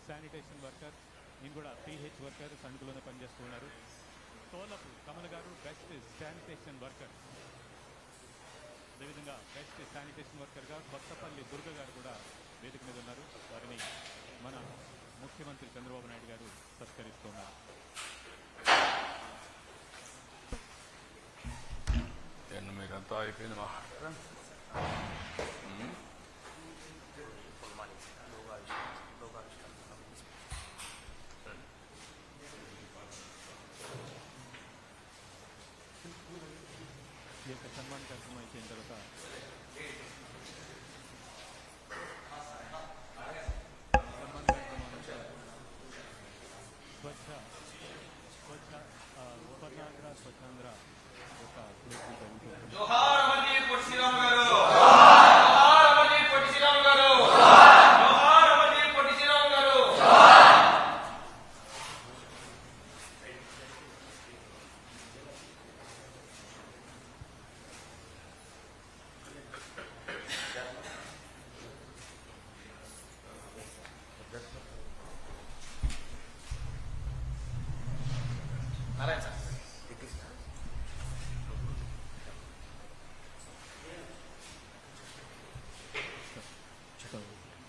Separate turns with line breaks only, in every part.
Sanitation worker, నేను కూడా PH worker సండులోనే పనిచేస్తూ ఉన్నారు. తోలపు కమల్ గారు బెస్ట్ శానిటేషన్ వర్కర్. అదేవిధంగా బెస్ట్ శానిటేషన్ వర్కర్గా కొత్తపల్లి దుర్గ గారు కూడా వేదిక మీద ఉన్నారు. వారిని మన ముఖ్యమంత్రి చంద్రబాబు నాయుడు గారు సత్కరిస్తున్నారు.
మీరంతా అయిపోయింది మా
ఈ యొక్క సన్మాన కార్యక్రమం అయిపోయిన తర్వాత సన్మాన కార్యక్రమం స్వచ్ఛాంధ్ర ఒక ప్లేస్ జరుగుతుంది.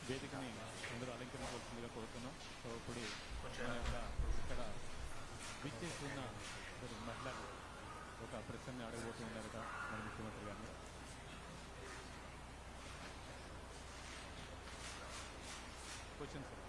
వేదికని అందరూ అలంకరించవలసిందిగా కోరుతున్నాం. సో ఇప్పుడు మన యొక్క ఇక్కడ విచ్చేస్తున్న మహిళలు ఒక ప్రశ్నని అడగబోతున్నారట మన ముఖ్యమంత్రి గారిని. Question sir.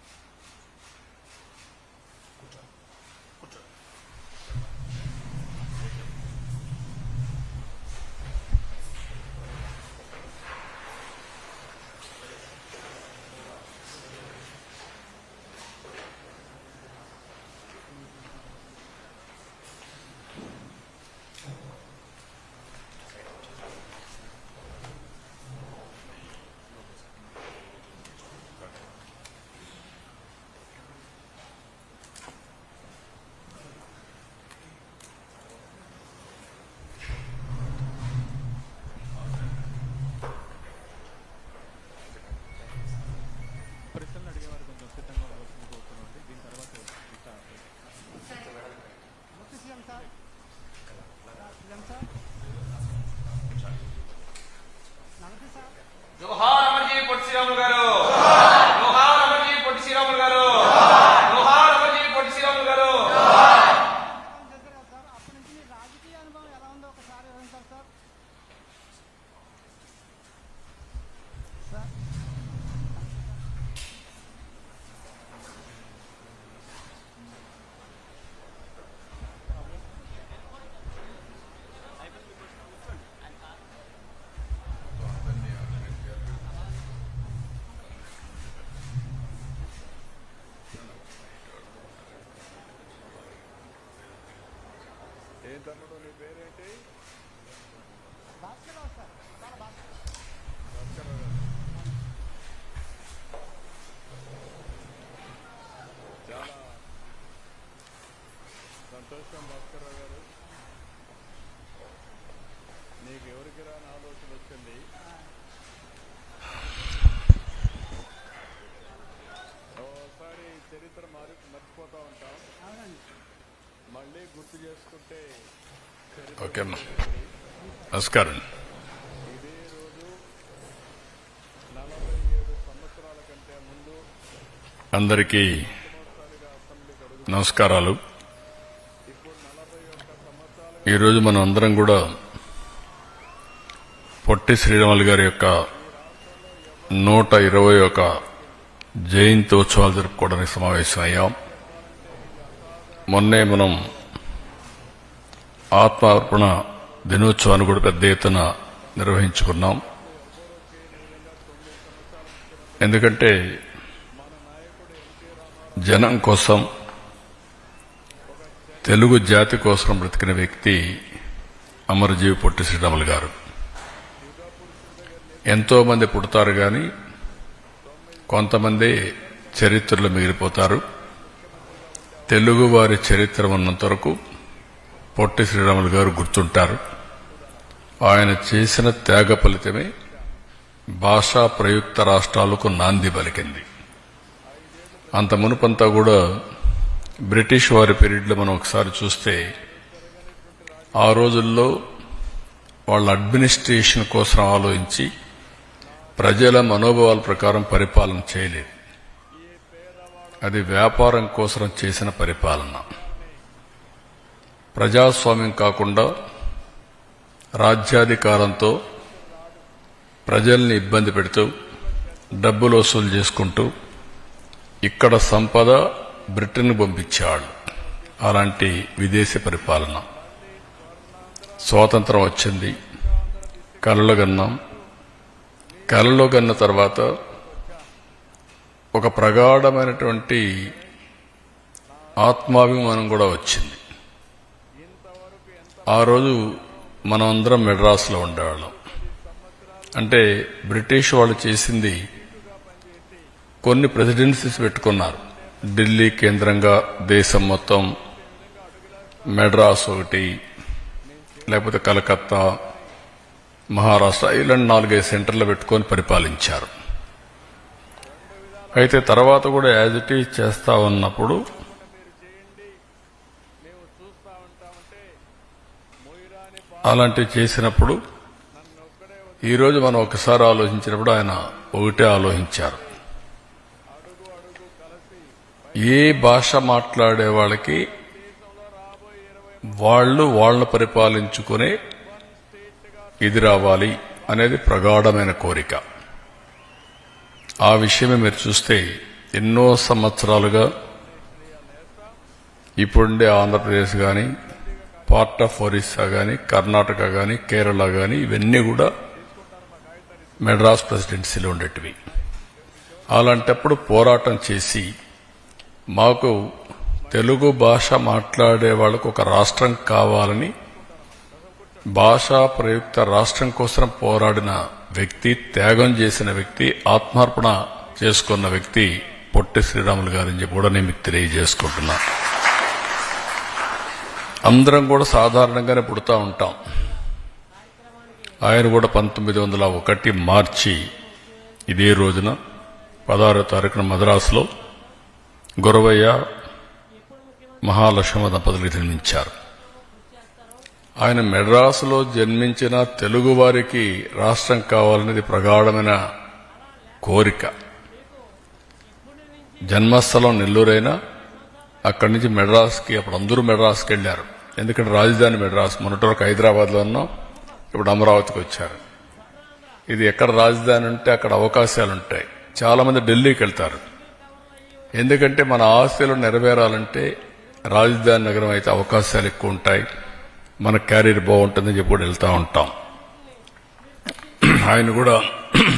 ప్రశ్నలు అడిగేవారు కొంచెం సిద్ధంగా ఉండవలసింది కోరుతున్నాండి. దీని తర్వాత
జోహార్ అమర్జీ పొట్టి శ్రీరాములు గారు, జోహార్ అమర్జీ పొట్టి శ్రీరాములు గారు, జోహార్ అమర్జీ పొట్టి శ్రీరాములు గారు.
అప్పటి నుంచి మీ రాజకీయ అనుభవం ఎలా ఉందో ఒకసారి వివరించారు సార్.
ఏం తమ్ముడు నీ పేరేంటి?
భాస్కర్ రావు సార్, చాలా భాస్కర్.
చాలా సంతోషం భాస్కర్రావు గారు. నీకు ఎవరికి రాని ఆలోచన వచ్చింది. ఓసారి చరిత్ర మర్చిపోతా ఉంటాం,
అవునండి.
మళ్ళీ గుర్తు చేసుకుంటే
ఓకే అమ్మా, నమస్కారం.
ఇదే రోజు 47 సంవత్సరాల కంటే ముందు
అందరికీ నమస్కారాలు.
ఇప్పుడు 41 సంవత్సరాలుగా
ఈరోజు మనం అందరం కూడా పొట్టి శ్రీరాములు గారి యొక్క 121 జయంతి ఉత్సవాలు జరుపుకోవడానికి సమావేశమయ్యాం. మొన్నే మనం ఆత్మార్పణ దినోత్సవాన్ని కూడా పెద్ద ఎత్తున నిర్వహించుకున్నాం. ఎందుకంటే జనం కోసం, తెలుగు జాతి కోసం బ్రతికిన వ్యక్తి అమరజీవి పొట్టి శ్రీరాములు గారు. ఎంతో మంది పుడతారు కానీ కొంతమంది చరిత్రలో మిగిలిపోతారు. తెలుగువారి చరిత్ర ఉన్నంత వరకు పొట్టి శ్రీరాములు గారు గుర్తుంటారు. ఆయన చేసిన త్యాగ ఫలితమే భాషా ప్రయుక్త రాష్ట్రాలకు నాంది పలికింది. అంత మునుపంతా కూడా బ్రిటిష్ వారి పీరియడ్లో మనం ఒకసారి చూస్తే ఆ రోజుల్లో వాళ్ళ అడ్మినిస్ట్రేషన్ కోసం ఆలోచించి ప్రజల మనోభావాల ప్రకారం పరిపాలన చేయలేదు. అది వ్యాపారం కోసం చేసిన పరిపాలన. ప్రజాస్వామ్యం కాకుండా రాజ్యాధికారంతో ప్రజల్ని ఇబ్బంది పెడుతూ డబ్బులు వసూలు చేసుకుంటూ ఇక్కడ సంపద బ్రిటన్ పంపించేవాళ్ళు. అలాంటి విదేశీ పరిపాలన. స్వాతంత్రం వచ్చింది, కలలు కన్నాం. కలలో కన్న తర్వాత ఒక ప్రగాఢమైనటువంటి ఆత్మాభిమానం కూడా వచ్చింది. ఆ రోజు మనమందరం మెడ్రాస్లో ఉండేవాళ్ళం. అంటే బ్రిటిష్ వాళ్ళు చేసింది కొన్ని ప్రెసిడెన్సీస్ పెట్టుకున్నారు. ఢిల్లీ కేంద్రంగా దేశం మొత్తం, మెడ్రాస్ ఒకటి, లేకపోతే కలకత్తా, మహారాష్ట్ర, ఇలాంటి 4-5 సెంటర్లు పెట్టుకొని పరిపాలించారు. అయితే తర్వాత కూడా యాజ్ ఇట్ ఈజ్ చేస్తా ఉన్నప్పుడు అలాంటివి చేసినప్పుడు ఈరోజు మనం ఒకసారి ఆలోచించినప్పుడు ఆయన ఒకటే ఆలోచించారు. ఏ భాష మాట్లాడే వాళ్ళకి వాళ్ళను పరిపాలించుకునే ఇది రావాలి అనేది ప్రగాఢమైన కోరిక. ఆ విషయమే మీరు చూస్తే ఎన్నో సంవత్సరాలుగా ఇప్పుడుండే ఆంధ్రప్రదేశ్ కానీ, పార్ట్ ఆఫ్ ఒరిస్సా కానీ, కర్ణాటక కానీ, కేరళ కానీ, ఇవన్నీ కూడా మెడ్రాస్ ప్రెసిడెన్సీలో ఉండేటివి. అలాంటప్పుడు పోరాటం చేసి మాకు తెలుగు భాష మాట్లాడే వాళ్ళకు ఒక రాష్ట్రం కావాలని భాషా ప్రయుక్త రాష్ట్రం కోసం పోరాడిన వ్యక్తి, త్యాగం చేసిన వ్యక్తి, ఆత్మార్పణ చేసుకున్న వ్యక్తి పొట్టి శ్రీరాములు గారని చెప్పి కూడా నేను మీకు తెలియజేసుకుంటున్నా. అందరం కూడా సాధారణంగానే పుడతా ఉంటాం. ఆయన కూడా 1901 మార్చి ఇదే రోజున 16వ తారీఖున మద్రాసులో గురవయ్య మహాలక్ష్మ దంపతులకు జన్మించారు. ఆయన మెడ్రాసులో జన్మించిన తెలుగు వారికి రాష్ట్రం కావాలనేది ప్రగాఢమైన కోరిక. జన్మస్థలం నెల్లూరైనా అక్కడి నుంచి మెడ్రాస్కి, అప్పుడు అందరూ మెడ్రాస్కి వెళ్లారు. ఎందుకంటే రాజధాని మెడ్రాస్. మొన్నటి వరకు హైదరాబాద్లో ఉన్నాం, ఇప్పుడు అమరావతికి వచ్చారు. ఇది ఎక్కడ రాజధాని ఉంటే అక్కడ అవకాశాలు ఉంటాయి. చాలా మంది ఢిల్లీకి వెళ్తారు. ఎందుకంటే మన ఆశలు నెరవేరాలంటే రాజధాని నగరం అయితే అవకాశాలు ఎక్కువ ఉంటాయి, మన క్యారియర్ బాగుంటుందని చెప్పి కూడా వెళ్తూ ఉంటాం. ఆయన కూడా